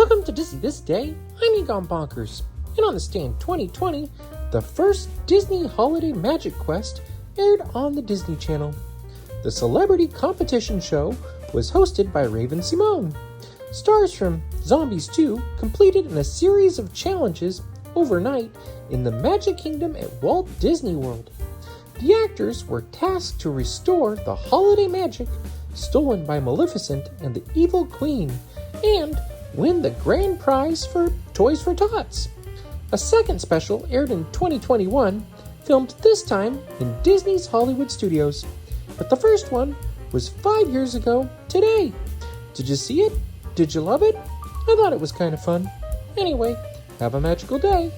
Welcome to Disney This Day. I'm Egon Bonkers, and on the stand 2020, the first Disney Holiday Magic Quest aired on the Disney Channel. The celebrity competition show was hosted by Raven-Symoné. Stars from Zombies 2 completed in a series of challenges overnight in the Magic Kingdom at Walt Disney World. The actors were tasked to restore the holiday magic stolen by Maleficent and the Evil Queen, and win the grand prize for Toys for Tots. A second special aired in 2021, filmed this time in Disney's Hollywood studios. But the first one was 5 years ago today. Did you see it? Did you love it? I thought it was kind of fun. Anyway, have a magical day.